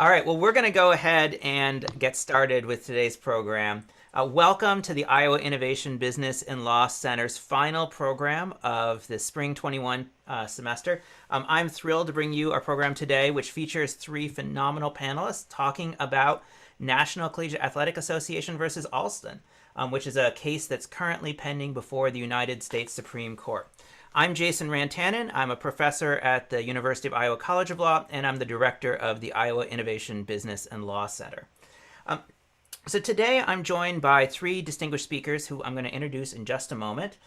All right, well, we're going to go ahead and get started with today's program. Welcome to the Iowa Innovation Business and Law Center's final program of the Spring 21 semester. I'm thrilled to bring you our program today, which features three phenomenal panelists talking about National Collegiate Athletic Association versus Alston, which is a case that's currently pending before the United States Supreme Court. I'm Jason Rantanen. I'm a professor at the University of Iowa College of Law, and I'm the director of the Iowa Innovation Business and Law Center. So today I'm joined by three distinguished speakers who I'm going to introduce in just a moment.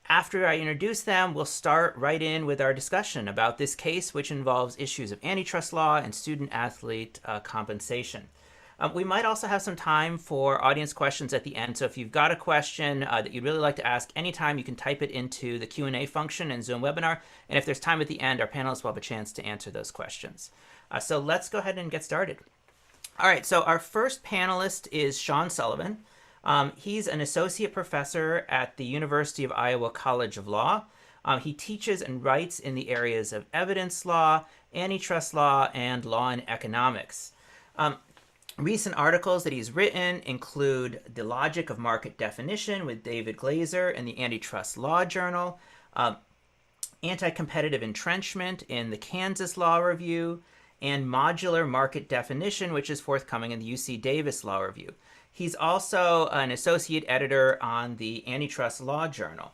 After I introduce them, we'll start right in with our discussion about this case, which involves issues of antitrust law and student-athlete compensation. We might also have some time for audience questions at the end. So if you've got a question that you'd really like to ask anytime, you can type it into the Q&A function in Zoom webinar. And if there's time at the end, our panelists will have a chance to answer those questions. So let's go ahead and get started. All right, so our first panelist is Sean Sullivan. He's an associate professor at the University of Iowa College of Law. He teaches and writes in the areas of evidence law, antitrust law, and law and economics. Recent articles that he's written include The Logic of Market Definition with David Glazer in the Antitrust Law Journal, Anti-Competitive Entrenchment in the Kansas Law Review, and Modular Market Definition, which is forthcoming in the UC Davis Law Review. He's also an associate editor on the Antitrust Law Journal.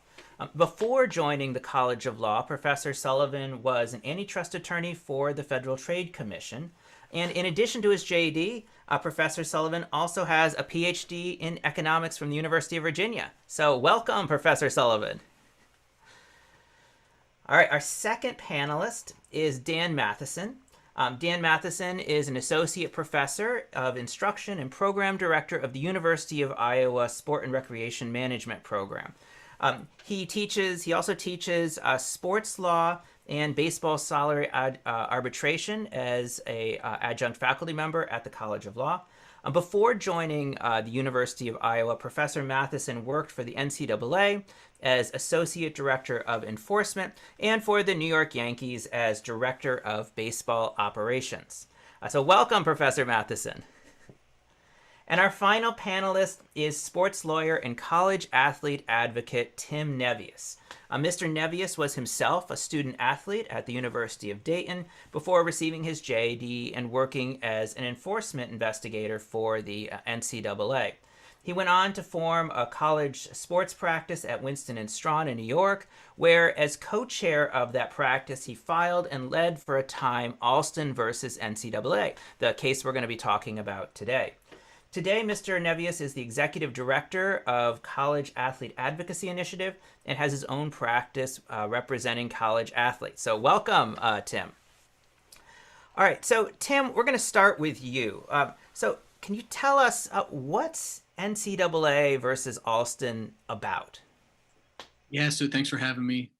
Before joining the College of Law, Professor Sullivan was an antitrust attorney for the Federal Trade Commission. And in addition to his JD, Professor Sullivan also has a PhD in economics from the University of Virginia. So welcome, Professor Sullivan. All right, our second panelist is Dan Matheson. Dan Matheson is an associate professor of instruction and program director of the University of Iowa Sport and Recreation Management Program. He also teaches sports law and baseball salary arbitration as a adjunct faculty member at the College of Law. Before joining the University of Iowa, Professor Matheson worked for the Ncaa as Associate Director of Enforcement and for the New York Yankees as Director of Baseball Operations. So welcome, Professor Matheson. And our final panelist is sports lawyer and college athlete advocate Tim Nevius. Mr. Nevius was himself a student athlete at the University of Dayton before receiving his JD and working as an enforcement investigator for the NCAA. He went on to form a college sports practice at Winston & Strawn in New York, where as co-chair of that practice, he filed and led for a time Alston versus NCAA, the case we're going to be talking about today. Today, Mr. Nevius is the executive director of College Athlete Advocacy Initiative and has his own practice representing college athletes. So welcome, Tim. All right, so Tim, we're going to start with you. So can you tell us what's NCAA versus Alston about? Yeah, so thanks for having me.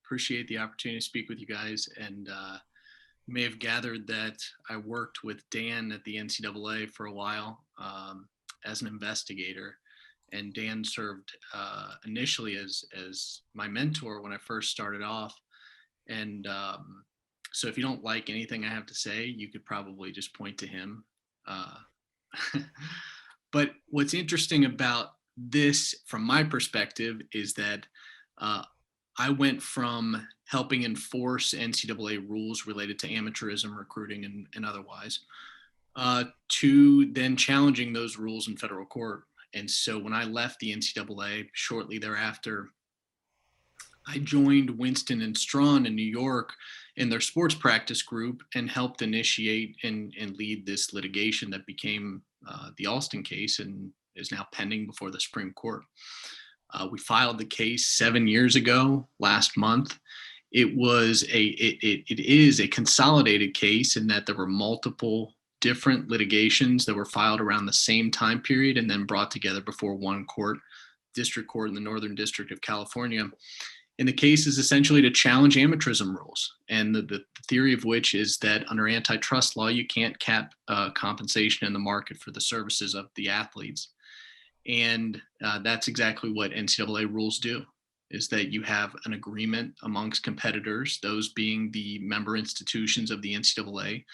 Appreciate the opportunity to speak with you guys. And you may have gathered that I worked with Dan at the NCAA for a while as an investigator. And Dan served initially as my mentor when I first started off. And so if you don't like anything I have to say, you could probably just point to him. But what's interesting about this, from my perspective, is that I went from helping enforce NCAA rules related to amateurism, recruiting, and otherwise, to then challenging those rules in federal court. And so when I left the NCAA shortly thereafter, I joined Winston & Strawn in New York in their sports practice group and helped initiate and lead this litigation that became the Alston case and is now pending before the Supreme Court. We filed the case 7 years ago, last month. It is a consolidated case in that there were multiple different litigations that were filed around the same time period and then brought together before one court, district court in the Northern District of California. And the case is essentially to challenge amateurism rules. And the theory of which is that under antitrust law, you can't cap compensation in the market for the services of the athletes. And that's exactly what NCAA rules do, is that you have an agreement amongst competitors, those being the member institutions of the NCAA,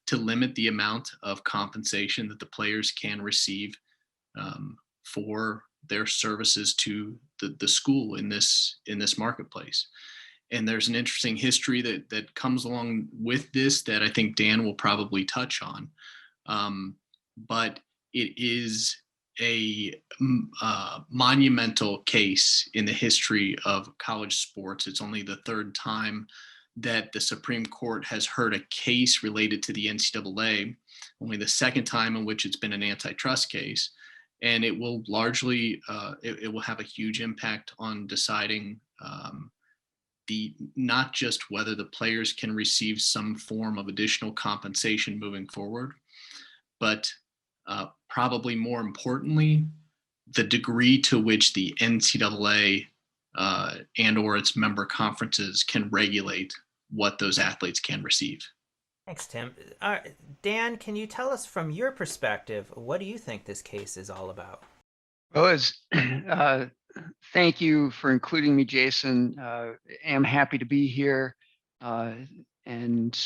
to limit the amount of compensation that the players can receive for their services to the school in this marketplace. And there's an interesting history that comes along with this that I think Dan will probably touch on. But it is a monumental case in the history of college sports. It's only the third time that the Supreme Court has heard a case related to the NCAA, only the second time in which it's been an antitrust case. And it will largely, it will have a huge impact on deciding not just whether the players can receive some form of additional compensation moving forward, but probably more importantly, the degree to which the NCAA and or its member conferences can regulate what those athletes can receive. Thanks, Tim. Dan, can you tell us from your perspective, what do you think this case is all about? Well, thank you for including me, Jason. I'm happy to be here. And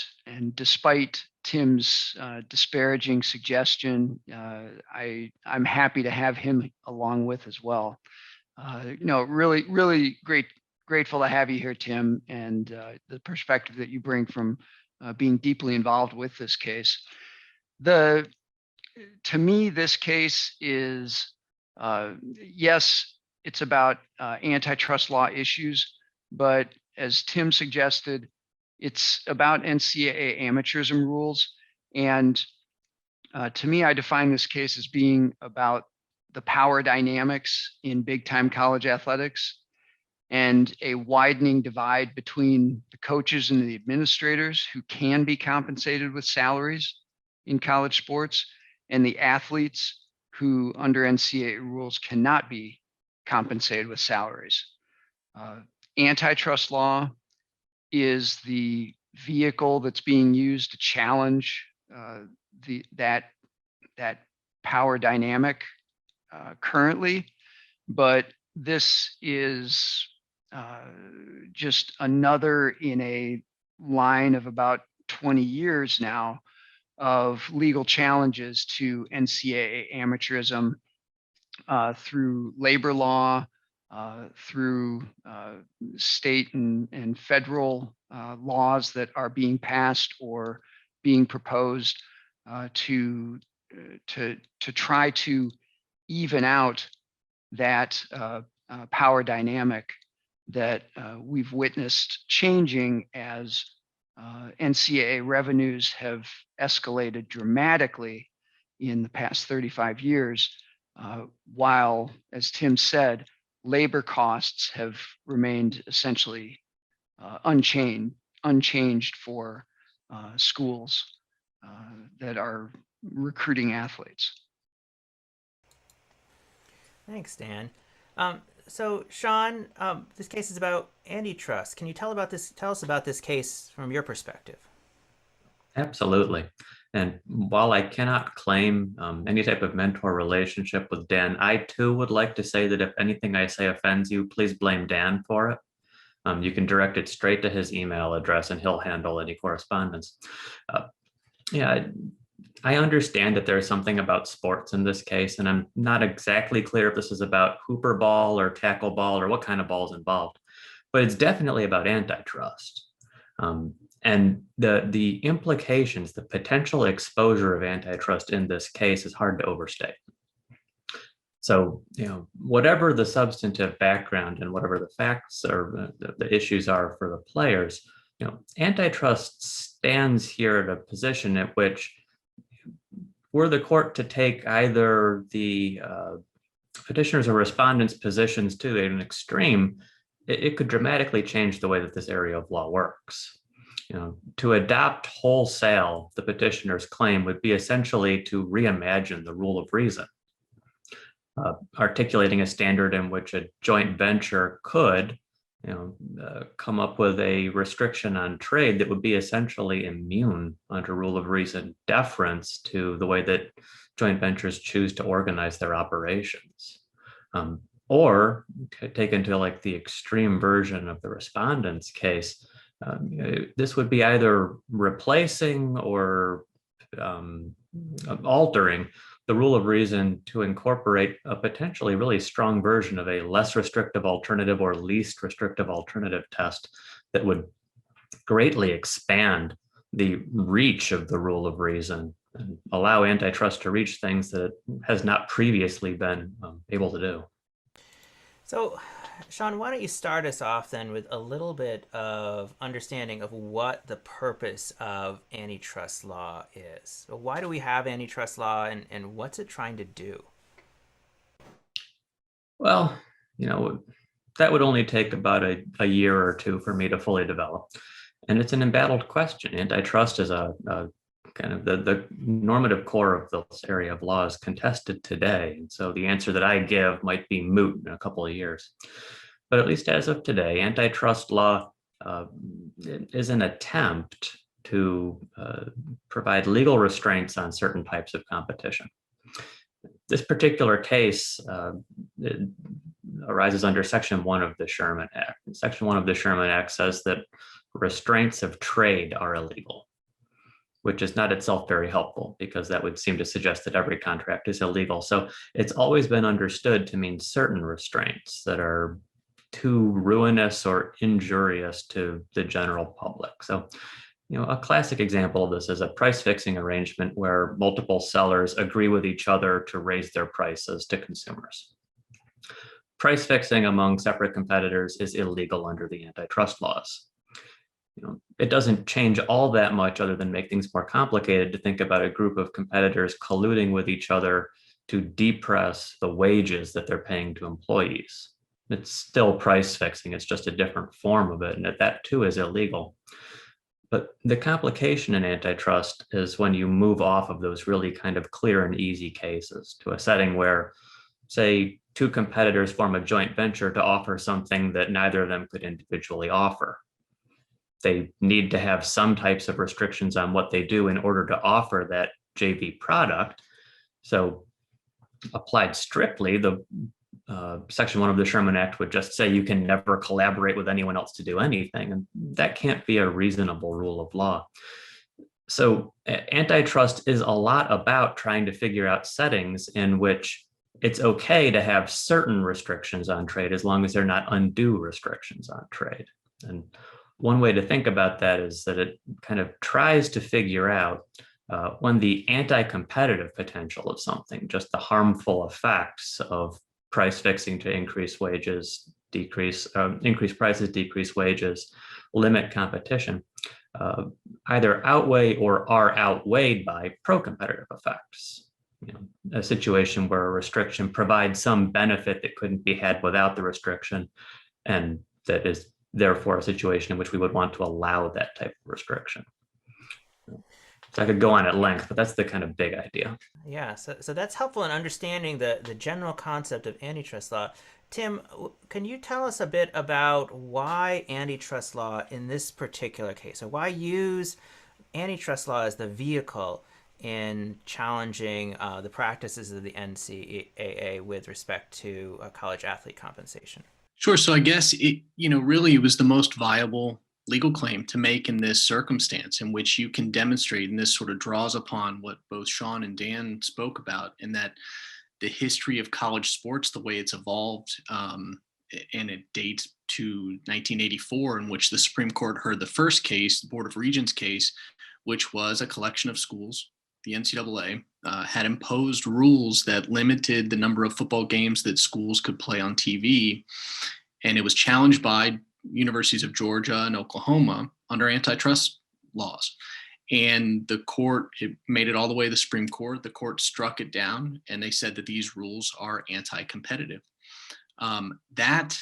despite Tim's disparaging suggestion, I'm happy to have him along with as well. Really grateful to have you here, Tim, and the perspective that you bring from being deeply involved with this case. To me, this case is, yes, it's about antitrust law issues, but as Tim suggested, it's about NCAA amateurism rules. And to me, I define this case as being about the power dynamics in big-time college athletics and a widening divide between the coaches and the administrators who can be compensated with salaries in college sports and the athletes who under NCAA rules cannot be compensated with salaries. Antitrust law is the vehicle that's being used to challenge that power dynamic currently, but this is just another in a line of about 20 years now of legal challenges to NCAA amateurism through labor law, through state and federal laws that are being passed or being proposed to try to even out that power dynamic that we've witnessed changing as NCAA revenues have escalated dramatically in the past 35 years, while, as Tim said, labor costs have remained essentially unchanged for schools that are recruiting athletes. Thanks, Dan. So, Sean, this case is about antitrust. Can you tell us about this case from your perspective? Absolutely. And while I cannot claim any type of mentor relationship with Dan, I too would like to say that if anything I say offends you, please blame Dan for it. You can direct it straight to his email address and he'll handle any correspondence. I understand that there's something about sports in this case, and I'm not exactly clear if this is about hooper ball or tackle ball or what kind of ball is involved, but it's definitely about antitrust. And the implications, the potential exposure of antitrust in this case is hard to overstate. So, whatever the substantive background and whatever the facts or the issues are for the players, antitrust stands here at a position at which, were the court to take either the petitioners or respondents' positions to an extreme, it could dramatically change the way that this area of law works. To adopt wholesale the petitioner's claim would be essentially to reimagine the rule of reason, articulating a standard in which a joint venture could come up with a restriction on trade that would be essentially immune under rule of reason deference to the way that joint ventures choose to organize their operations. Or taken to like the extreme version of the respondent's case, this would be either replacing or altering the rule of reason to incorporate a potentially really strong version of a less restrictive alternative or least restrictive alternative test that would greatly expand the reach of the rule of reason and allow antitrust to reach things that it has not previously been able to do. So, Sean, why don't you start us off then with a little bit of understanding of what the purpose of antitrust law is? So why do we have antitrust law, and what's it trying to do? Well, that would only take about a year or two for me to fully develop. And it's an embattled question. Antitrust is a kind of the normative core of this area of law is contested today. And so the answer that I give might be moot in a couple of years. But at least as of today, antitrust law is an attempt to provide legal restraints on certain types of competition. This particular case arises under Section 1 of the Sherman Act. And Section 1 of the Sherman Act says that restraints of trade are illegal, which is not itself very helpful because that would seem to suggest that every contract is illegal. So it's always been understood to mean certain restraints that are too ruinous or injurious to the general public. So, a classic example of this is a price fixing arrangement where multiple sellers agree with each other to raise their prices to consumers. Price fixing among separate competitors is illegal under the antitrust laws. It doesn't change all that much other than make things more complicated to think about a group of competitors colluding with each other to depress the wages that they're paying to employees. It's still price fixing, it's just a different form of it, and that too is illegal. But the complication in antitrust is when you move off of those really kind of clear and easy cases to a setting where, say, two competitors form a joint venture to offer something that neither of them could individually offer. They need to have some types of restrictions on what they do in order to offer that JV product. So applied strictly, the Section 1 of the Sherman Act would just say you can never collaborate with anyone else to do anything. And that can't be a reasonable rule of law. So antitrust is a lot about trying to figure out settings in which it's okay to have certain restrictions on trade as long as they're not undue restrictions on trade. And one way to think about that is that it kind of tries to figure out when the anti-competitive potential of something, just the harmful effects of price fixing to increase wages, increase prices, decrease wages, limit competition, either outweigh or are outweighed by pro-competitive effects. A situation where a restriction provides some benefit that couldn't be had without the restriction, and that is therefore a situation in which we would want to allow that type of restriction. So I could go on at length, but that's the kind of big idea. Yeah, so that's helpful in understanding the general concept of antitrust law. Tim, can you tell us a bit about why antitrust law in this particular case, or why use antitrust law as the vehicle in challenging the practices of the NCAA with respect to college athlete compensation? Sure. So I guess it was the most viable legal claim to make in this circumstance, in which you can demonstrate, and this sort of draws upon what both Sean and Dan spoke about, in that the history of college sports, the way it's evolved, and it dates to 1984, in which the Supreme Court heard the first case, the Board of Regents case, which was a collection of schools. The NCAA had imposed rules that limited the number of football games that schools could play on TV. And it was challenged by universities of Georgia and Oklahoma under antitrust laws. And the court, it made it all the way to the Supreme Court. The court struck it down, and they said that these rules are anti-competitive. That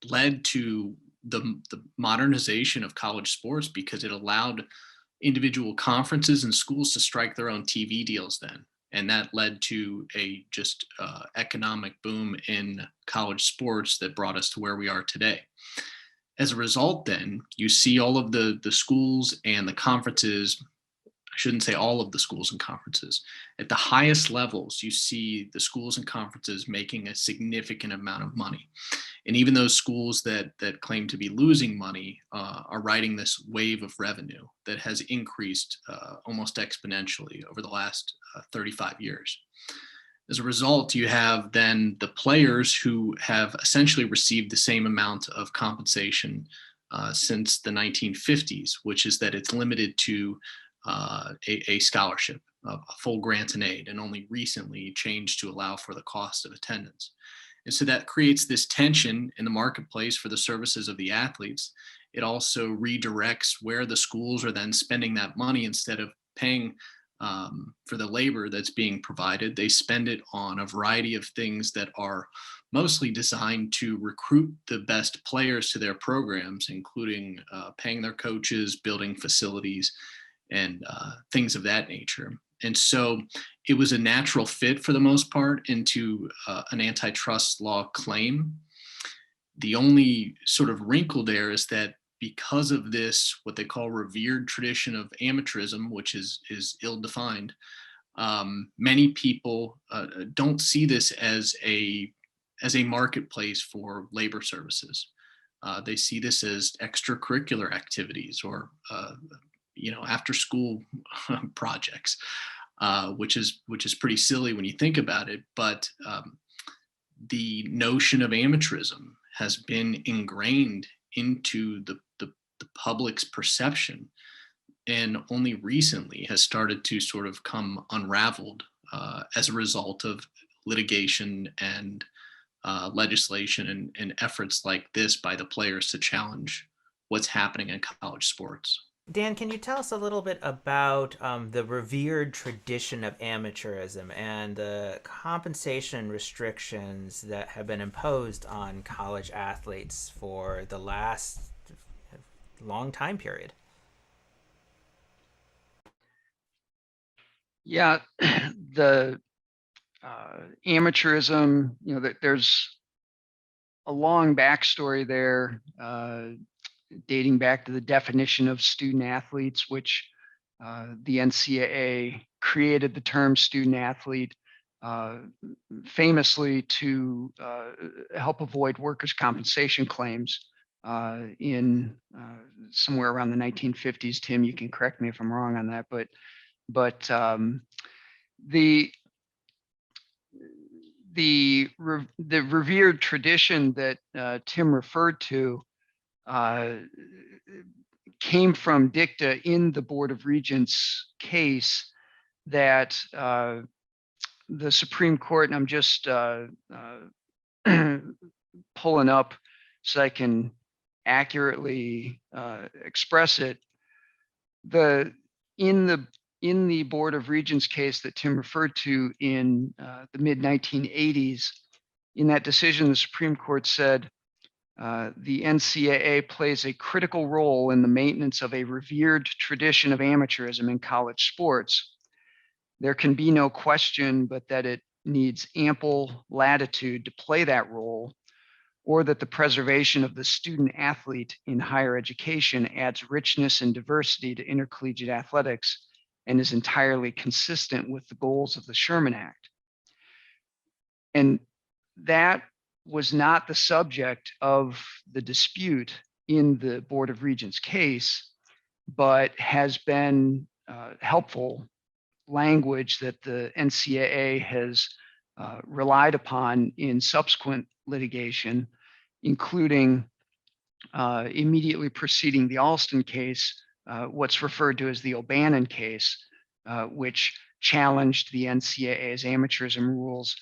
led to the modernization of college sports, because it allowed individual conferences and schools to strike their own TV deals then. And that led to a just economic boom in college sports that brought us to where we are today. As a result, then, you see all of the schools and the conferences, I shouldn't say all of the schools and conferences, at the highest levels, you see the schools and conferences making a significant amount of money. And even those schools that claim to be losing money are riding this wave of revenue that has increased almost exponentially over the last 35 years. As a result, you have then the players who have essentially received the same amount of compensation since the 1950s, which is that it's limited to a scholarship, a full grant and aid, and only recently changed to allow for the cost of attendance. And so that creates this tension in the marketplace for the services of the athletes. It also redirects where the schools are then spending that money. Instead of paying for the labor that's being provided, they spend it on a variety of things that are mostly designed to recruit the best players to their programs, including paying their coaches, building facilities, and things of that nature. And so it was a natural fit for the most part into an antitrust law claim. The only sort of wrinkle there is that because of this, what they call revered tradition of amateurism, which is ill-defined, many people don't see this as a marketplace for labor services. They see this as extracurricular activities or after school projects, which is pretty silly when you think about it. But the notion of amateurism has been ingrained into the public's perception, and only recently has started to sort of come unraveled as a result of litigation and legislation and efforts like this by the players to challenge what's happening in college sports. Dan, can you tell us a little bit about the revered tradition of amateurism and the compensation restrictions that have been imposed on college athletes for the last long time period? Yeah, the amateurism, there's a long backstory there, dating back to the definition of student athletes, which the Ncaa created the term student athlete famously to help avoid workers' compensation claims in somewhere around the 1950s. Tim, you can correct me if I'm wrong on that, but the revered tradition that Tim referred to came from dicta in the Board of Regents case that the Supreme Court, and I'm just pulling up so I can accurately express it. In the Board of Regents case that Tim referred to in the mid-1980s, in that decision, the Supreme Court said, the Ncaa plays a critical role in the maintenance of a revered tradition of amateurism in college sports. There can be no question but that it needs ample latitude to play that role, or that the preservation of the student athlete in higher education adds richness and diversity to intercollegiate athletics and is entirely consistent with the goals of the Sherman Act. And that was not the subject of the dispute in the Board of Regents case, but has been helpful language that the Ncaa has relied upon in subsequent litigation, including immediately preceding the Alston case, what's referred to as the O'Bannon case, which challenged the Ncaa's amateurism rules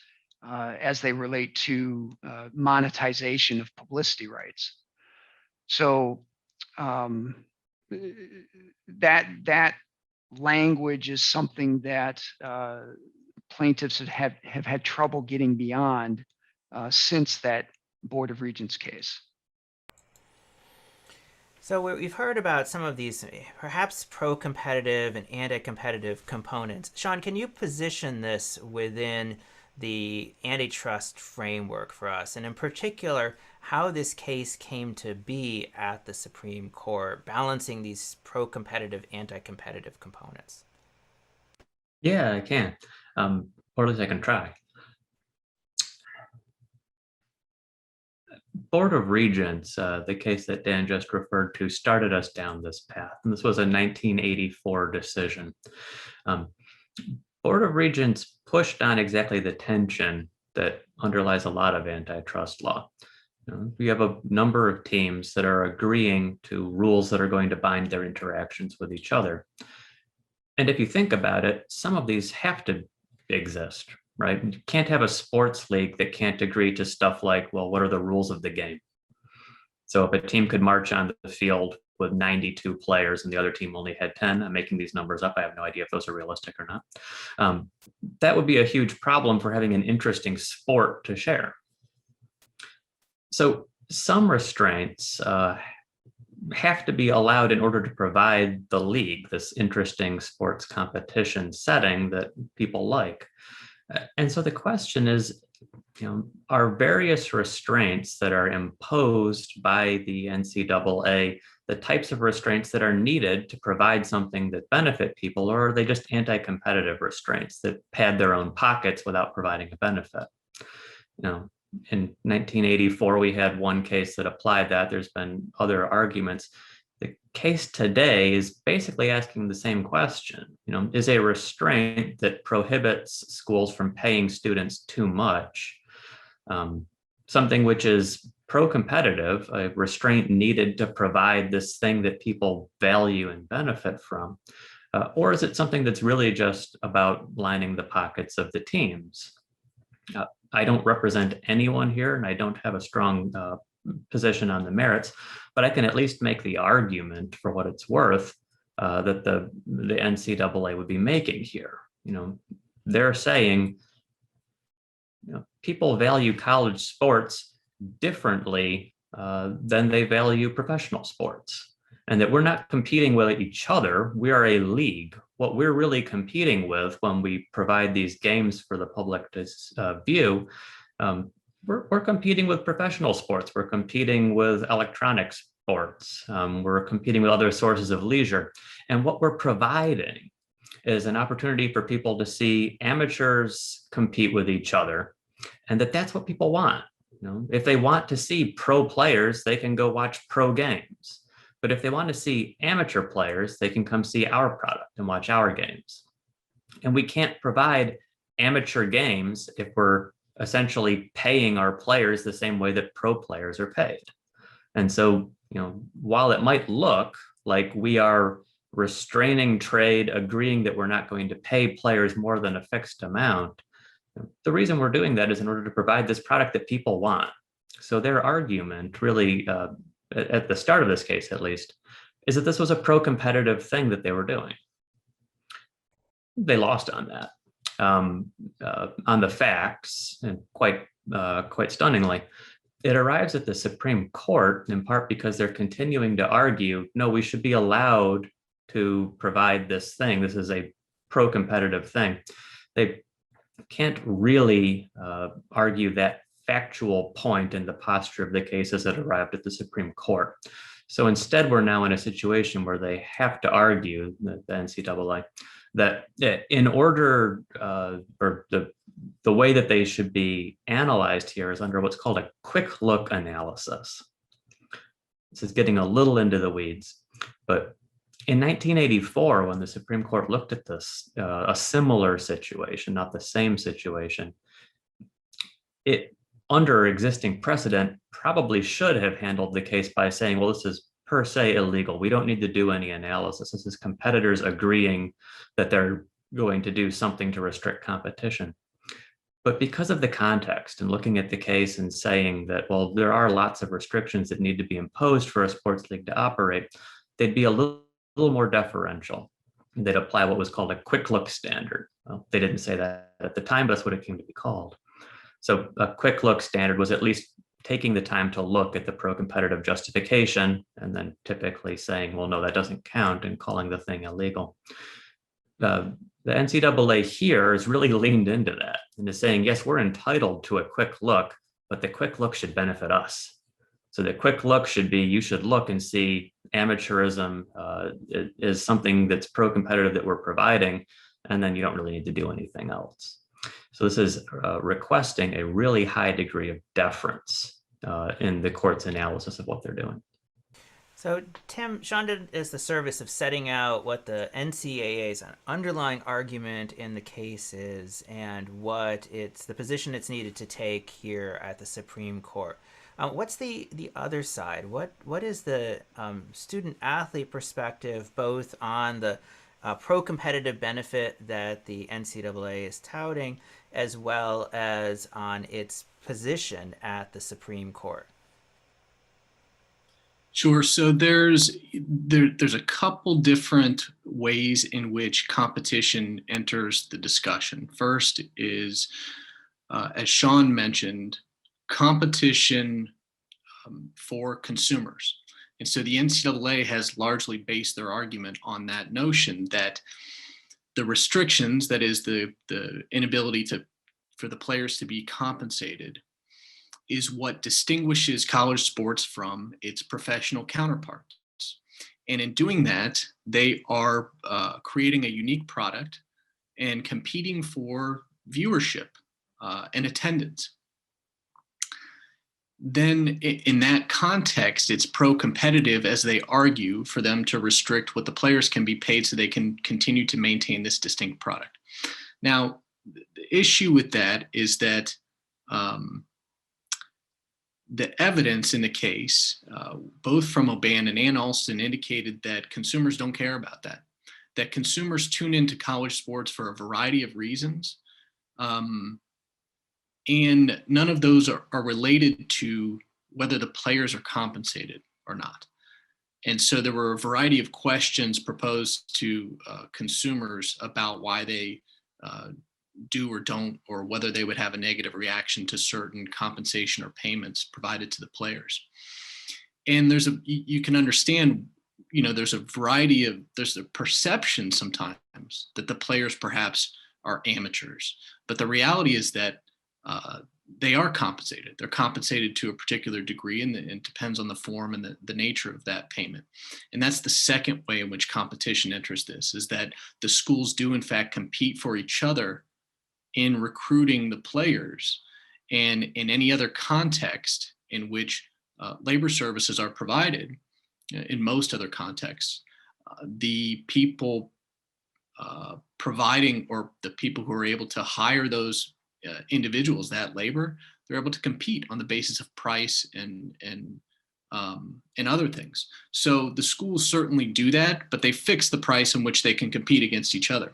as they relate to monetization of publicity rights. So that language is something that plaintiffs have had trouble getting beyond since that Board of Regents case. So we've heard about some of these perhaps pro-competitive and anti-competitive components. Sean, can you position this within the antitrust framework for us, and in particular, how this case came to be at the Supreme Court, balancing these pro-competitive, anti-competitive components? Yeah, I can, or at least I can try. Board of Regents, the case that Dan just referred to, started us down this path. And this was a 1984 decision. Board of Regents pushed on exactly the tension that underlies a lot of antitrust law. We have a number of teams that are agreeing to rules that are going to bind their interactions with each other. And if you think about it, some of these have to exist, right? You can't have a sports league that can't agree to stuff like, well, what are the rules of the game? So if a team could march on the field with 92 players and the other team only had 10, I'm making these numbers up, I have no idea if those are realistic or not. That would be a huge problem for having an interesting sport to share. So some restraints have to be allowed in order to provide the league this interesting sports competition setting that people like. And so the question is, are various restraints that are imposed by the NCAA the types of restraints that are needed to provide something that benefit people, or are they just anti-competitive restraints that pad their own pockets without providing a benefit? In 1984, we had one case that applied that. There's been other arguments. The case today is basically asking the same question. Is a restraint that prohibits schools from paying students too much something which is pro-competitive, a restraint needed to provide this thing that people value and benefit from? Or is it something that's really just about lining the pockets of the teams? I don't represent anyone here, and I don't have a strong position on the merits, but I can at least make the argument, for what it's worth, that the NCAA would be making here. They're saying, people value college sports differently than they value professional sports, and that we're not competing with each other. We are a league. What we're really competing with when we provide these games for the public to view, we're competing with professional sports. We're competing with electronic sports. We're competing with other sources of leisure. And what we're providing is an opportunity for people to see amateurs compete with each other, and that's what people want. If they want to see pro players, they can go watch pro games. But if they want to see amateur players, they can come see our product and watch our games. And we can't provide amateur games if we're essentially paying our players the same way that pro players are paid. And so, while it might look like we are restraining trade, agreeing that we're not going to pay players more than a fixed amount, the reason we're doing that is in order to provide this product that people want. So their argument really, at the start of this case at least, is that this was a pro-competitive thing that they were doing. They lost on that. On the facts, and quite stunningly, it arrives at the Supreme Court in part because they're continuing to argue, no, we should be allowed to provide this thing. This is a pro-competitive thing. They can't really argue that factual point in the posture of the case as it arrived at the Supreme Court. So instead, we're now in a situation where they have to argue, the NCAA, that in order, or the way that they should be analyzed here is under what's called a quick look analysis. This is getting a little into the weeds, but in 1984, when the Supreme Court looked at this, a similar situation, not the same situation, it, under existing precedent, probably should have handled the case by saying, well, this is per se illegal. We don't need to do any analysis. This is competitors agreeing that they're going to do something to restrict competition. But because of the context and looking at the case and saying that, well, there are lots of restrictions that need to be imposed for a sports league to operate, they'd be a little more deferential. They'd apply what was called a quick look standard. Well, they didn't say that at the time, but that's what it came to be called. So a quick look standard was at least taking the time to look at the pro-competitive justification and then typically saying, well, no, that doesn't count, and calling the thing illegal. The NCAA here has really leaned into that and is saying, yes, we're entitled to a quick look, but the quick look should benefit us. So the quick look should be, you should look and see amateurism is something that's pro-competitive that we're providing, and then you don't really need to do anything else. So this is requesting a really high degree of deference in the court's analysis of what they're doing. So, Tim, Sean did us the service of setting out what the NCAA's underlying argument in the case is and what it's the position it's needed to take here at the Supreme Court. What's the other side? What is the student athlete perspective, both on the pro-competitive benefit that the NCAA is touting, as well as on its position at the Supreme Court? Sure. So there's a couple different ways in which competition enters the discussion. First is, as Sean mentioned, competition for consumers. And so the NCAA has largely based their argument on that notion that the restrictions, that is the inability for the players to be compensated, is what distinguishes college sports from its professional counterparts. And in doing that, they are creating a unique product and competing for viewership and attendance. Then in that context, it's pro-competitive, as they argue, for them to restrict what the players can be paid so they can continue to maintain this distinct product. Now, the issue with that is that the evidence in the case, both from O'Bannon and Alston, indicated that consumers don't care about that consumers tune into college sports for a variety of reasons. And none of those are related to whether the players are compensated or not. And so there were a variety of questions proposed to consumers about why they do or don't, or whether they would have a negative reaction to certain compensation or payments provided to the players. And you can understand, there's a perception sometimes that the players perhaps are amateurs, but the reality is that they are compensated. They're compensated to a particular degree, and it depends on the form and the nature of that payment. And that's the second way in which competition enters this, is that the schools do in fact compete for each other in recruiting the players, and in any other context in which labor services are provided. In most other contexts, the people providing, or the people who are able to hire those individuals, that labor, they're able to compete on the basis of price and other things. So the schools certainly do that, but they fix the price in which they can compete against each other.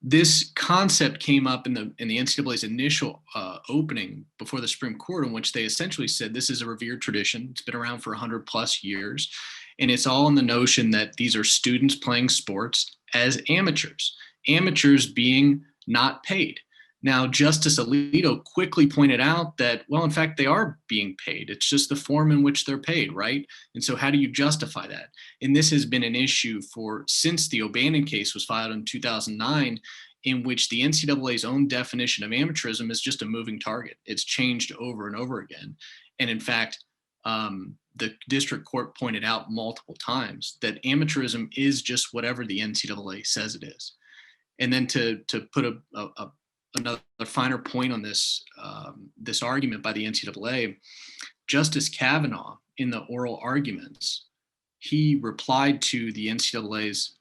This concept came up in the NCAA's initial opening before the Supreme Court, in which they essentially said this is a revered tradition. It's been around for 100+ years, and it's all in the notion that these are students playing sports as amateurs, amateurs being not paid. Now, Justice Alito quickly pointed out that, well, in fact, they are being paid. It's just the form in which they're paid, right? And so how do you justify that? And this has been an issue since the O'Bannon case was filed in 2009, in which the NCAA's own definition of amateurism is just a moving target. It's changed over and over again. And in fact, the district court pointed out multiple times that amateurism is just whatever the NCAA says it is. And then to put another finer point on this argument by the NCAA, Justice Kavanaugh, in the oral arguments, he replied to the NCAA's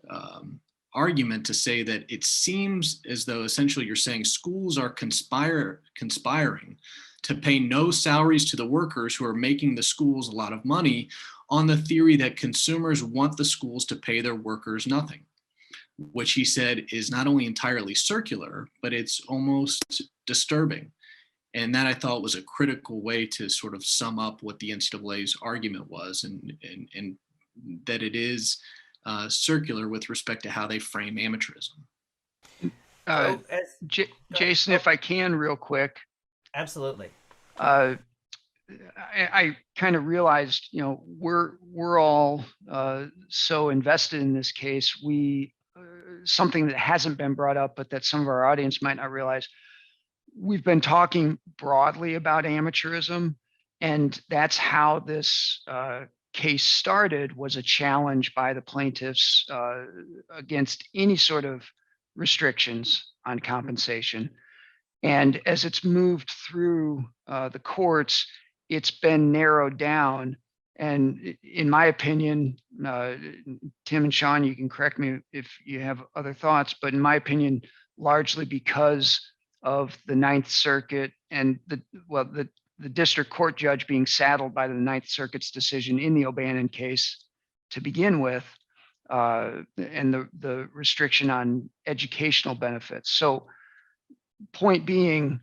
argument to say that it seems as though essentially you're saying schools are conspiring to pay no salaries to the workers who are making the schools a lot of money, on the theory that consumers want the schools to pay their workers nothing, which he said is not only entirely circular, but it's almost disturbing. And that, I thought, was a critical way to sort of sum up what the NCAA's argument was, and that it is circular with respect to how they frame amateurism. Jason, if I can, real quick. Absolutely. I kind of realized, we're all so invested in this case. Something that hasn't been brought up, but that some of our audience might not realize, we've been talking broadly about amateurism, and that's how this case started, was a challenge by the plaintiffs against any sort of restrictions on compensation. And as it's moved through the courts, it's been narrowed down. And in my opinion, Tim and Sean, you can correct me if you have other thoughts, but in my opinion, largely because of the Ninth Circuit and the district court judge being saddled by the Ninth Circuit's decision in the O'Bannon case to begin with, and the restriction on educational benefits. So point being,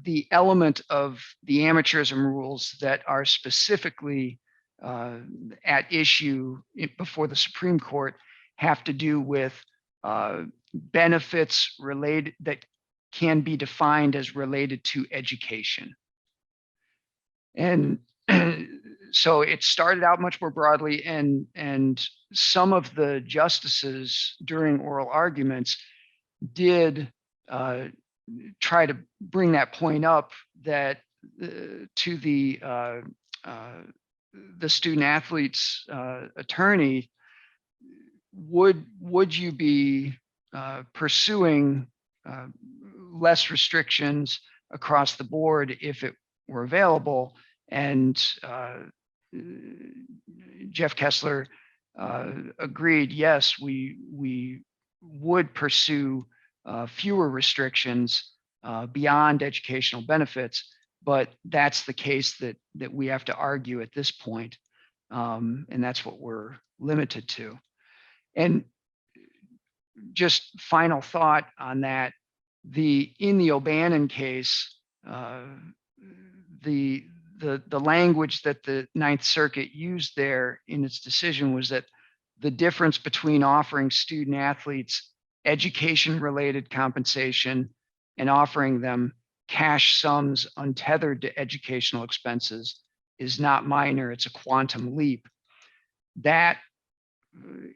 the element of the amateurism rules that are specifically at issue before the Supreme Court have to do with benefits related that can be defined as related to education. And so it started out much more broadly, and some of the justices during oral arguments did try to bring that point up, that to the student athlete's attorney, would you be pursuing less restrictions across the board if it were available? And Jeff Kessler agreed, yes, we would pursue fewer restrictions beyond educational benefits, but that's the case that we have to argue at this point, and that's what we're limited to. And just final thought on that: in the O'Bannon case, the language that the Ninth Circuit used there in its decision was that the difference between offering student athletes education-related compensation and offering them cash sums untethered to educational expenses is not minor, it's a quantum leap. That,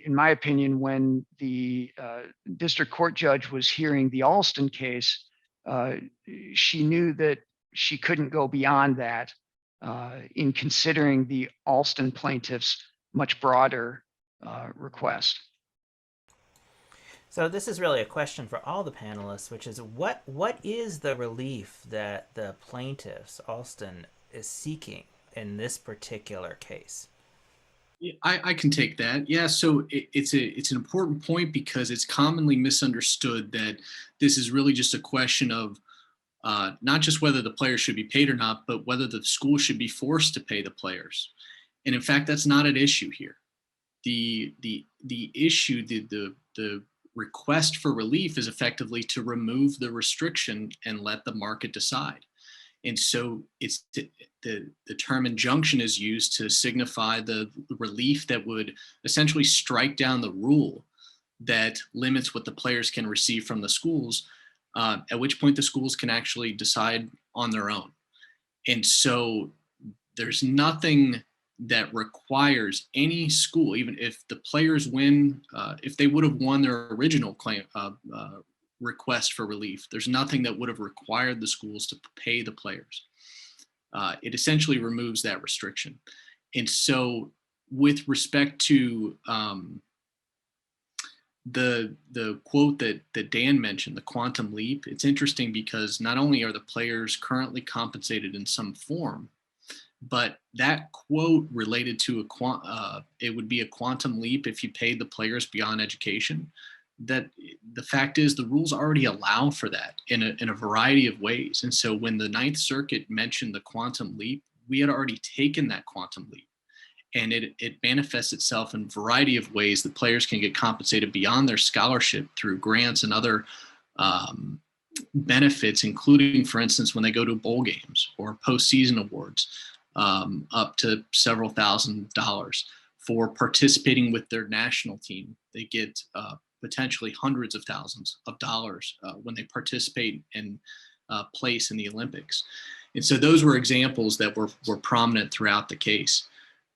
in my opinion, when the district court judge was hearing the Alston case, she knew that she couldn't go beyond that in considering the Alston plaintiff's much broader request. So this is really a question for all the panelists, which is what is the relief that the plaintiffs, Alston, is seeking in this particular case? Yeah, I can take that. Yeah, so it's an important point because it's commonly misunderstood that this is really just a question of not just whether the players should be paid or not, but whether the school should be forced to pay the players. And in fact, that's not an issue here. The issue, the request for relief is effectively to remove the restriction and let the market decide. And so it's the term injunction is used to signify the relief that would essentially strike down the rule that limits what the players can receive from the schools, at which point the schools can actually decide on their own. And so there's nothing that requires any school, even if the players win, if they would have won their original claim request for relief, there's nothing that would have required the schools to pay the players. It essentially removes that restriction. And so with respect to the quote that Dan mentioned, the quantum leap, it's interesting because not only are the players currently compensated in some form, but that quote related to it would be a quantum leap if you paid the players beyond education. That the fact is the rules already allow for that in a variety of ways. And so when the Ninth Circuit mentioned the quantum leap, we had already taken that quantum leap. And it manifests itself in a variety of ways that players can get compensated beyond their scholarship through grants and other benefits, including, for instance, when they go to bowl games or postseason awards, up to several $1,000s for participating with their national team. They get potentially hundreds of thousands of dollars when they participate and place in the Olympics. And so those were examples that were prominent throughout the case.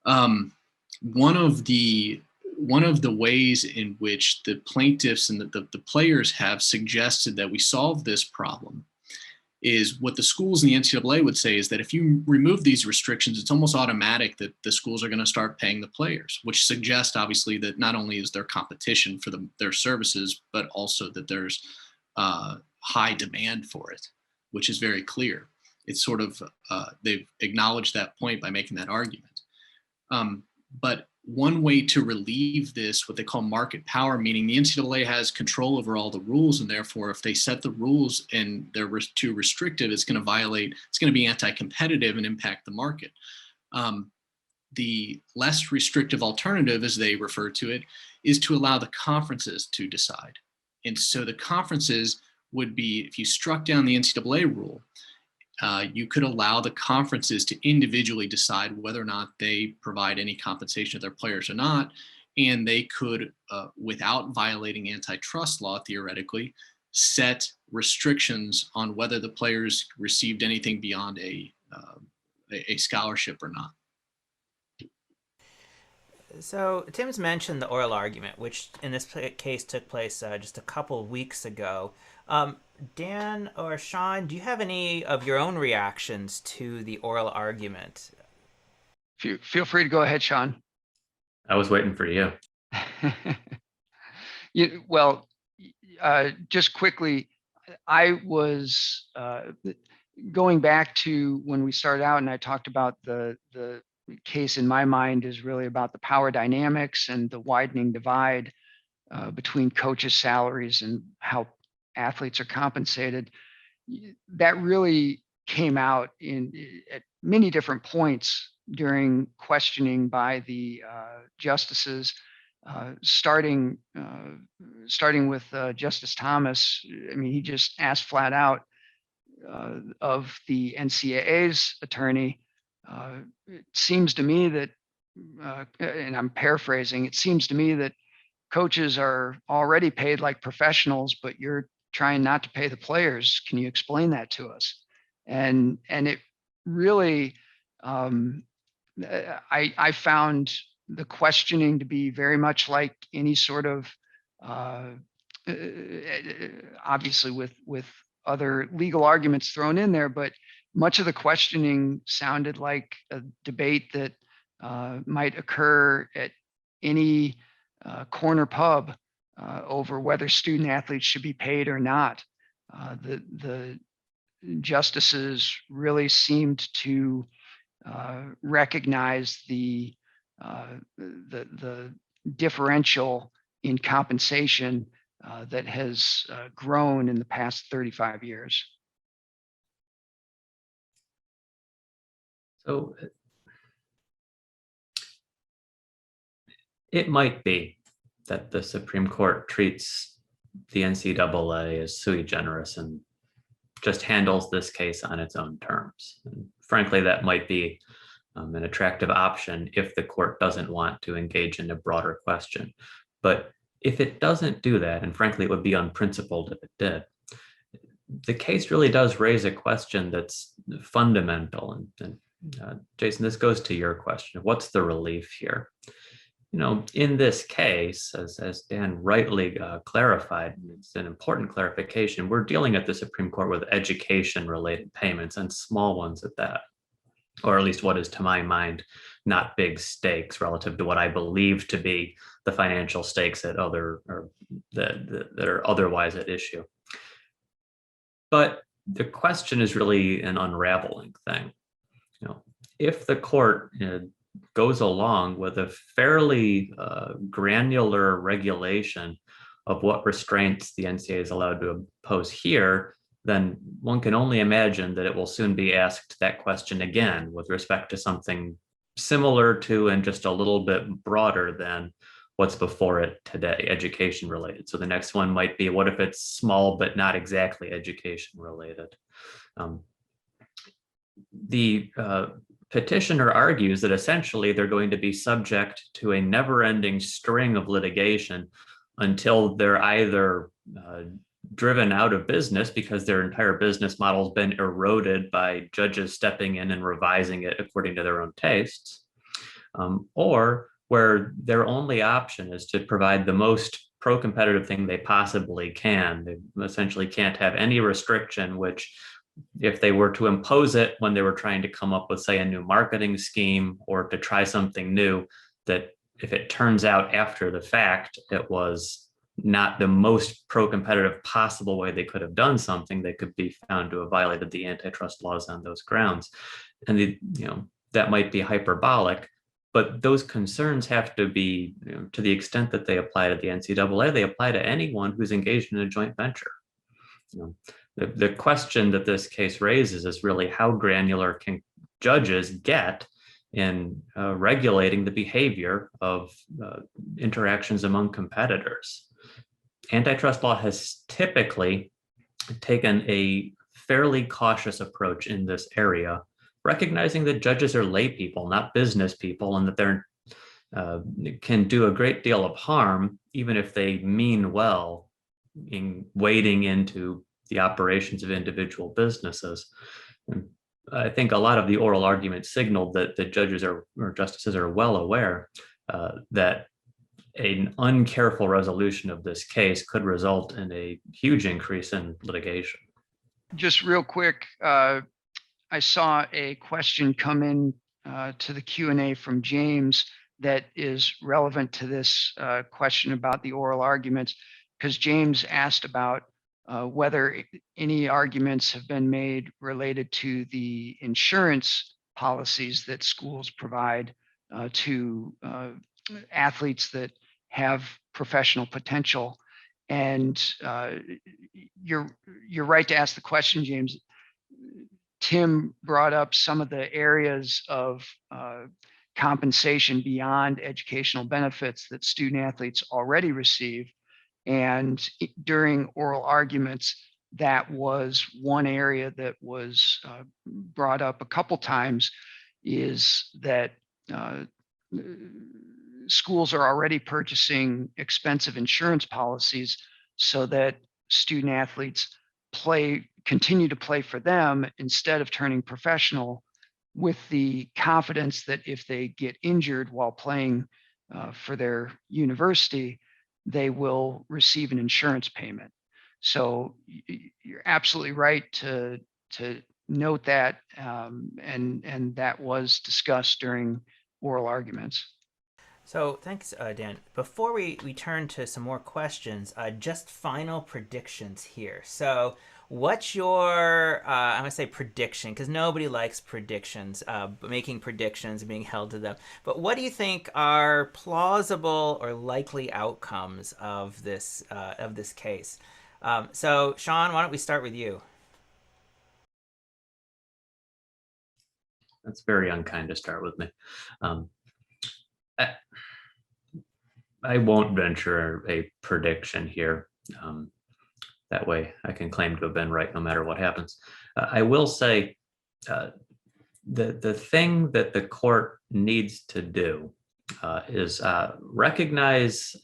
One of the ways in which the plaintiffs and the players have suggested that we solve this problem is what the schools in the NCAA would say is that if you remove these restrictions, it's almost automatic that the schools are going to start paying the players, which suggests obviously that not only is there competition for their services, but also that there's high demand for it, which is very clear. It's sort of, they've acknowledged that point by making that argument. But one way to relieve this, what they call market power, meaning the NCAA has control over all the rules, and therefore if they set the rules and they're too restrictive, it's going to be anti-competitive and impact the market. The less restrictive alternative, as they refer to it, is to allow the conferences to decide. And so the conferences would be, if you struck down the NCAA rule, you could allow the conferences to individually decide whether or not they provide any compensation to their players or not. And they could, without violating antitrust law, theoretically, set restrictions on whether the players received anything beyond a scholarship or not. So Tim's mentioned the oral argument, which in this case took place just a couple of weeks ago. Dan or Sean, do you have any of your own reactions to the oral argument? Feel free to go ahead, Sean. I was waiting for you. Well, just quickly, I was going back to when we started out, and I talked about the case in my mind is really about the power dynamics and the widening divide between coaches' salaries and how athletes are compensated. That really came out at many different points during questioning by the justices, starting with Justice Thomas. I mean, he just asked flat out of the NCAA's attorney, it seems to me that, and I'm paraphrasing, it seems to me that coaches are already paid like professionals, but you're trying not to pay the players. Can you explain that to us? And it really, I found the questioning to be very much like any sort of, obviously with other legal arguments thrown in there, but much of the questioning sounded like a debate that might occur at any corner pub over whether student athletes should be paid or not. The justices really seemed to recognize the differential in compensation that has grown in the past 35 years. So it might be that the Supreme Court treats the NCAA as sui generis and just handles this case on its own terms. And frankly, that might be an attractive option if the court doesn't want to engage in a broader question. But if it doesn't do that, and frankly, it would be unprincipled if it did, the case really does raise a question that's fundamental. And Jason, this goes to your question. What's the relief here? You know, in this case, as Dan rightly clarified, it's an important clarification, we're dealing at the Supreme Court with education-related payments, and small ones at that, or at least what is, to my mind, not big stakes relative to what I believe to be the financial stakes that are otherwise at issue. But the question is really an unraveling thing. You know, if the court goes along with a fairly granular regulation of what restraints the NCAA is allowed to impose here, then one can only imagine that it will soon be asked that question again with respect to something similar to and just a little bit broader than what's before it today, education related. So the next one might be, what if it's small but not exactly education related? The petitioner argues that essentially they're going to be subject to a never-ending string of litigation until they're either driven out of business because their entire business model has been eroded by judges stepping in and revising it according to their own tastes, or where their only option is to provide the most pro-competitive thing they possibly can. They essentially can't have any restriction, which if they were to impose it when they were trying to come up with, say, a new marketing scheme or to try something new, that if it turns out after the fact it was not the most pro-competitive possible way they could have done something, they could be found to have violated the antitrust laws on those grounds. And that might be hyperbolic, but those concerns have to be, to the extent that they apply to the NCAA, they apply to anyone who's engaged in a joint venture. The question that this case raises is really how granular can judges get in regulating the behavior of interactions among competitors. Antitrust law has typically taken a fairly cautious approach in this area, recognizing that judges are lay people, not business people, and that they're can do a great deal of harm, even if they mean well in wading into the operations of individual businesses. And I think a lot of the oral arguments signaled that the judges or justices are well aware that an uncareful resolution of this case could result in a huge increase in litigation. Just real quick, I saw a question come in to the Q&A from James that is relevant to this question about the oral arguments, because James asked about whether any arguments have been made related to the insurance policies that schools provide to athletes that have professional potential. And you're right to ask the question, James. Tim brought up some of the areas of compensation beyond educational benefits that student athletes already receive. And during oral arguments, that was one area that was brought up a couple times, is that schools are already purchasing expensive insurance policies so that student athletes continue to play for them instead of turning professional, with the confidence that if they get injured while playing for their university, they will receive an insurance payment. So you're absolutely right to note that, and that was discussed during oral arguments. So thanks, Dan. Before we turn to some more questions, just final predictions here. So what's your, I'm going to say prediction, because nobody likes predictions, making predictions and being held to them. But what do you think are plausible or likely outcomes of this case? So Sean, why don't we start with you? That's very unkind to start with me. I won't venture a prediction here. That way I can claim to have been right no matter what happens. I will say the thing that the court needs to do is recognize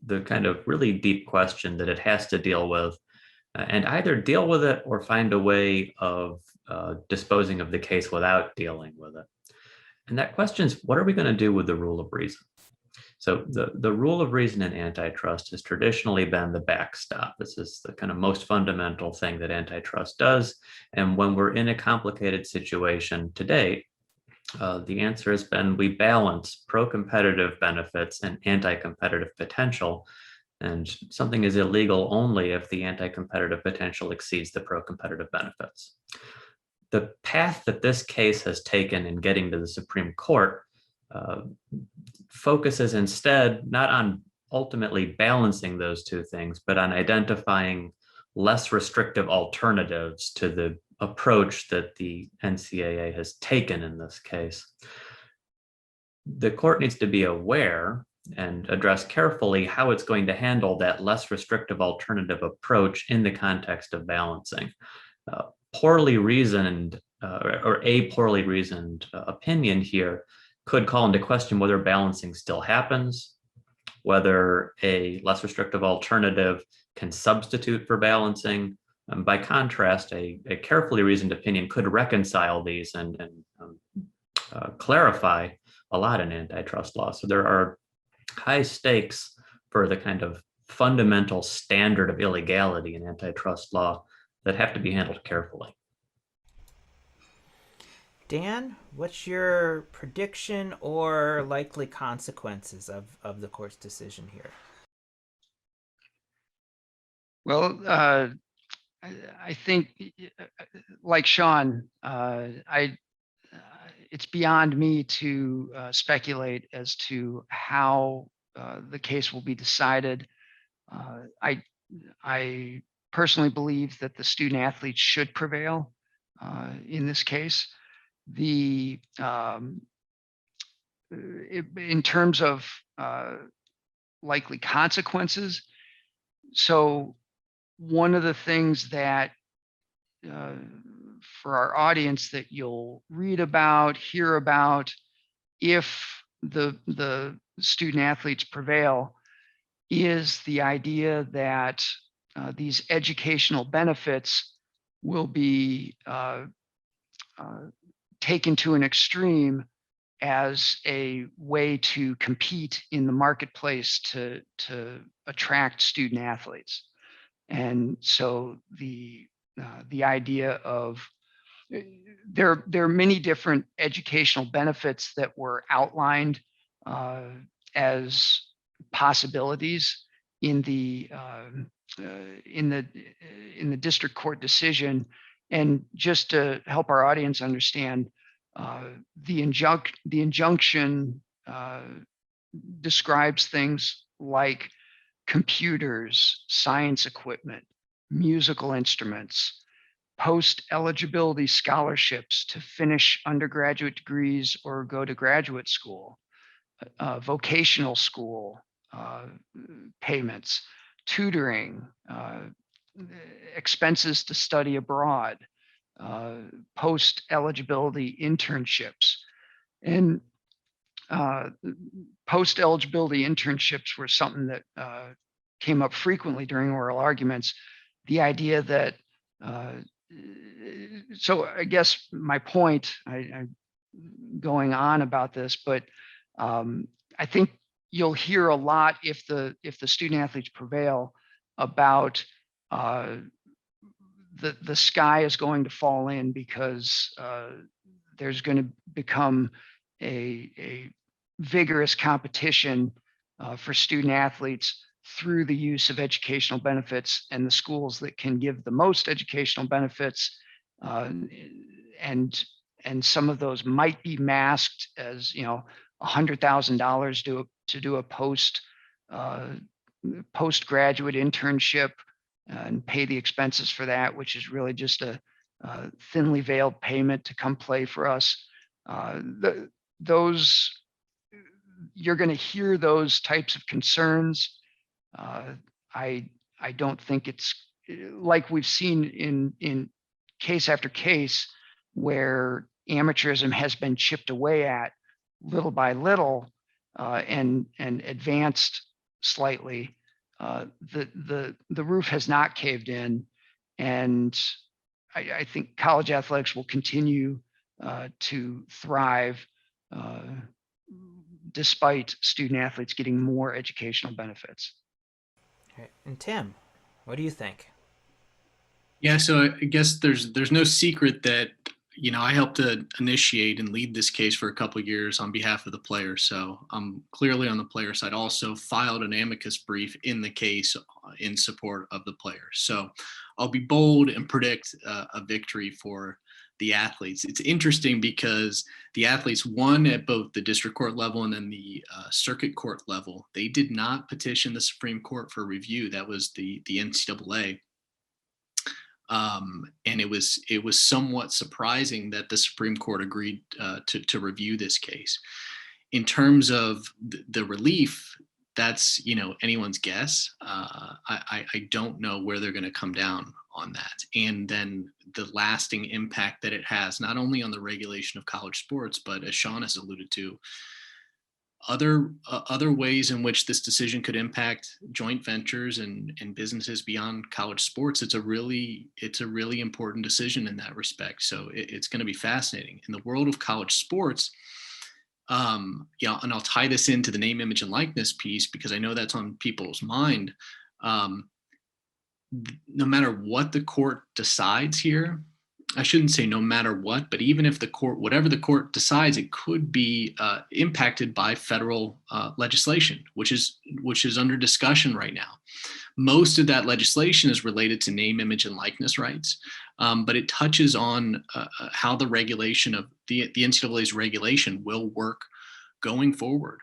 the kind of really deep question that it has to deal with, and either deal with it or find a way of disposing of the case without dealing with it. And that question is, what are we going to do with the rule of reason? So the rule of reason in antitrust has traditionally been the backstop. This is the kind of most fundamental thing that antitrust does. And when we're in a complicated situation today, the answer has been we balance pro-competitive benefits and anti-competitive potential. And something is illegal only if the anti-competitive potential exceeds the pro-competitive benefits. The path that this case has taken in getting to the Supreme Court focuses instead not on ultimately balancing those two things, but on identifying less restrictive alternatives to the approach that the NCAA has taken in this case. The court needs to be aware and address carefully how it's going to handle that less restrictive alternative approach in the context of balancing. Poorly reasoned or a poorly reasoned opinion here could call into question whether balancing still happens, whether a less restrictive alternative can substitute for balancing. By contrast, a carefully reasoned opinion could reconcile these and clarify a lot in antitrust law. So there are high stakes for the kind of fundamental standard of illegality in antitrust law that have to be handled carefully. Dan, what's your prediction or likely consequences of the court's decision here? Well, I think, like Sean, it's beyond me to speculate as to how the case will be decided. I personally believe that the student athletes should prevail in this case. The in terms of likely consequences. So one of the things that uh, for our audience that you'll read about, hear about, if the student athletes prevail, is the idea that these educational benefits will be taken to an extreme as a way to compete in the marketplace to attract student athletes. And so the idea of there are many different educational benefits that were outlined as possibilities in the in the district court decision. And just to help our audience understand, the injunction describes things like computers, science equipment, musical instruments, post-eligibility scholarships to finish undergraduate degrees or go to graduate school, vocational school payments, tutoring, expenses to study abroad, post-eligibility internships. And post-eligibility internships were something that came up frequently during oral arguments. The idea that, so I guess my point, I'm going on about this, but I think you'll hear a lot if the student athletes prevail about the sky is going to fall in because there's going to become a vigorous competition for student athletes through the use of educational benefits, and the schools that can give the most educational benefits, and some of those might be masked as, you know, $100,000 to do a postgraduate internship and pay the expenses for that, which is really just a thinly veiled payment to come play for us. Those, you're going to hear those types of concerns. I don't think it's like we've seen in case after case where amateurism has been chipped away at little by little and advanced slightly. The roof has not caved in, and I think college athletics will continue to thrive despite student athletes getting more educational benefits. Okay. And Tim, what do you think? Yeah, so I guess there's no secret that, you know, I helped to initiate and lead this case for a couple of years on behalf of the players. So I'm clearly on the player side. Also filed an amicus brief in the case in support of the players. So I'll be bold and predict a victory for the athletes. It's interesting because the athletes won at both the district court level and then the circuit court level. They did not petition the Supreme Court for review. That was the NCAA. And it was somewhat surprising that the Supreme Court agreed to review this case. In terms of the relief, that's, you know, anyone's guess. I don't know where they're going to come down on that, and then the lasting impact that it has not only on the regulation of college sports, but as Sean has alluded to, other ways in which this decision could impact joint ventures and businesses beyond college sports. It's a really important decision in that respect. So it's going to be fascinating in the world of college sports. Yeah, and I'll tie this into the name, image, and likeness piece because I know that's on people's mind. No matter what the court decides here, I shouldn't say no matter what, but even if the court, whatever the court decides, it could be impacted by federal legislation, which is under discussion right now. Most of that legislation is related to name, image, and likeness rights, but it touches on how the regulation of the NCAA's regulation will work going forward.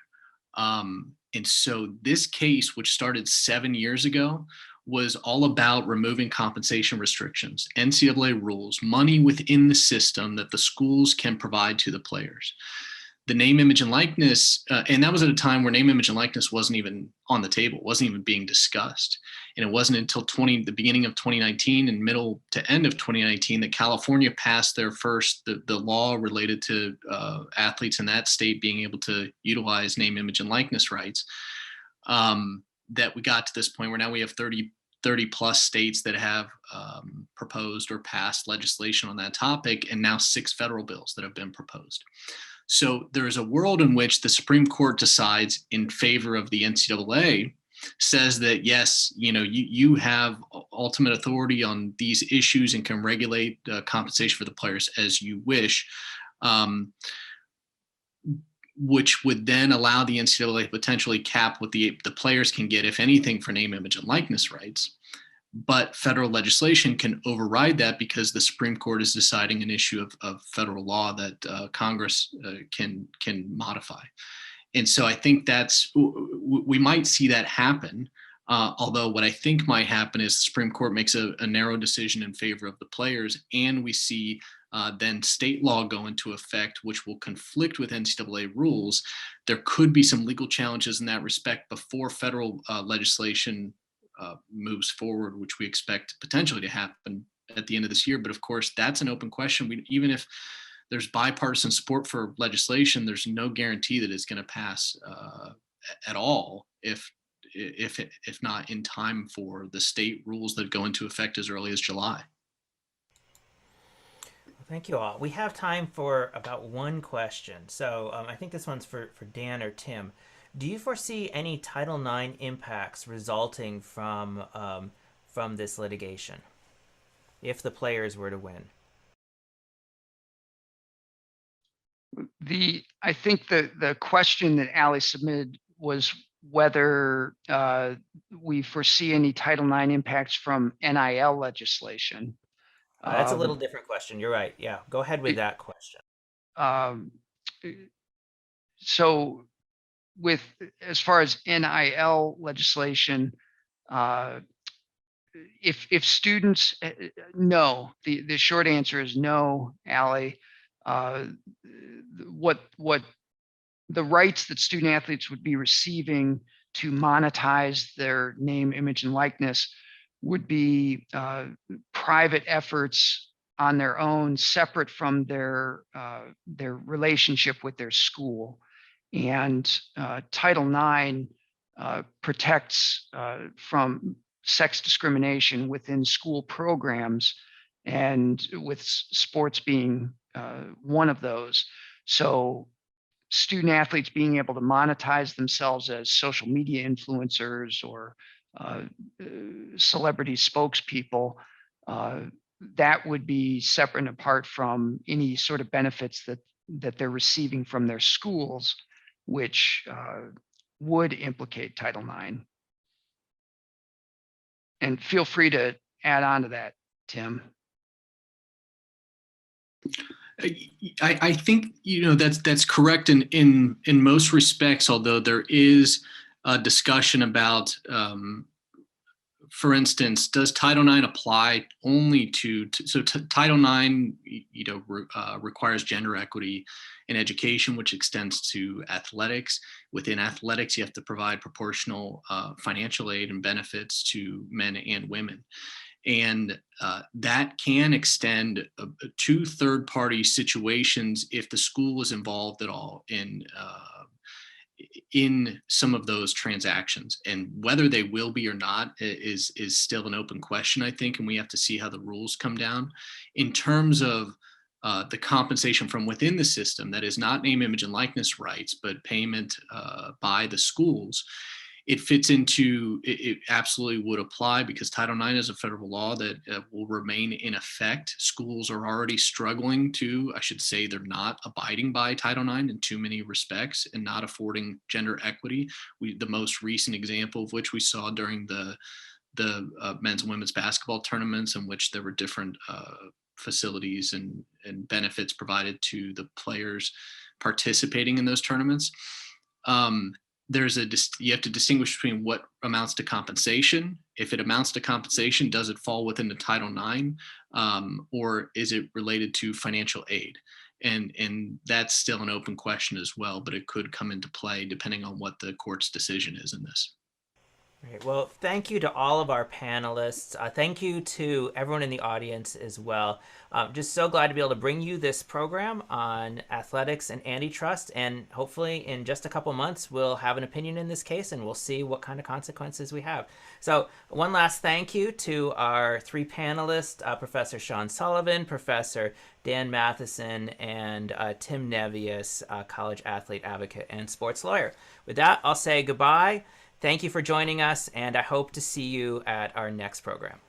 And so this case, which started 7 years ago, was all about removing compensation restrictions, NCAA rules, money within the system that the schools can provide to the players. The name, image, and likeness, and that was at a time where name, image, and likeness wasn't even on the table, wasn't even being discussed. And it wasn't until the beginning of 2019 and middle to end of 2019 that California passed their first, the law related to athletes in that state being able to utilize name, image, and likeness rights. That we got to this point where now we have 30 plus states that have proposed or passed legislation on that topic, and now 6 federal bills that have been proposed. So there is a world in which the Supreme Court decides in favor of the NCAA, says that, yes, you have ultimate authority on these issues and can regulate compensation for the players as you wish, which would then allow the NCAA to potentially cap what the players can get, if anything, for name, image, and likeness rights. But federal legislation can override that because the Supreme Court is deciding an issue of federal law that Congress can modify. And so I think we might see that happen. Although what I think might happen is the Supreme Court makes a narrow decision in favor of the players, and we see then state law go into effect, which will conflict with NCAA rules. There could be some legal challenges in that respect before federal legislation moves forward, which we expect potentially to happen at the end of this year. But of course, that's an open question. Even if there's bipartisan support for legislation, there's no guarantee that it's going to pass at all if not in time for the state rules that go into effect as early as July. Thank you all. We have time for about one question. So I think this one's for Dan or Tim. Do you foresee any Title IX impacts resulting from this litigation if the players were to win? I think the question that Ali submitted was whether we foresee any Title IX impacts from NIL legislation. That's a little different question. You're right. Yeah, go ahead with that question. So as far as NIL legislation, if students, no, the short answer is no, Ali. What the rights that student athletes would be receiving to monetize their name, image, and likeness would be private efforts on their own, separate from their relationship with their school. And Title IX protects from sex discrimination within school programs, and with sports being one of those. So student athletes being able to monetize themselves as social media influencers or celebrity spokespeople, that would be separate and apart from any sort of benefits that they're receiving from their schools, which would implicate Title IX. And feel free to add on to that, Tim. I think that's correct in most respects, although there is a discussion about, for instance, does Title IX apply only to Title IX requires gender equity in education, which extends to athletics. Within athletics, you have to provide proportional financial aid and benefits to men and women. And that can extend to third-party situations if the school is involved at all in some of those transactions. And whether they will be or not is still an open question, I think, and we have to see how the rules come down. In terms of the compensation from within the system, that is not name, image, and likeness rights, but payment by the schools. it fits into, it absolutely would apply because Title IX is a federal law that will remain in effect. Schools are already struggling to, I should say, they're not abiding by Title IX in too many respects and not affording gender equity. The most recent example of which we saw during the men's and women's basketball tournaments, in which there were different facilities and benefits provided to the players participating in those tournaments. You have to distinguish between what amounts to compensation. If it amounts to compensation, does it fall within the Title IX, or is it related to financial aid? And that's still an open question as well, but it could come into play depending on what the court's decision is in this. Great. Well, thank you to all of our panelists. Thank you to everyone in the audience as well. Just so glad to be able to bring you this program on athletics and antitrust. And hopefully in just a couple months, we'll have an opinion in this case and we'll see what kind of consequences we have. So one last thank you to our three panelists, Professor Sean Sullivan, Professor Dan Matheson, and Tim Nevius, college athlete, advocate, and sports lawyer. With that, I'll say goodbye. Thank you for joining us, and I hope to see you at our next program.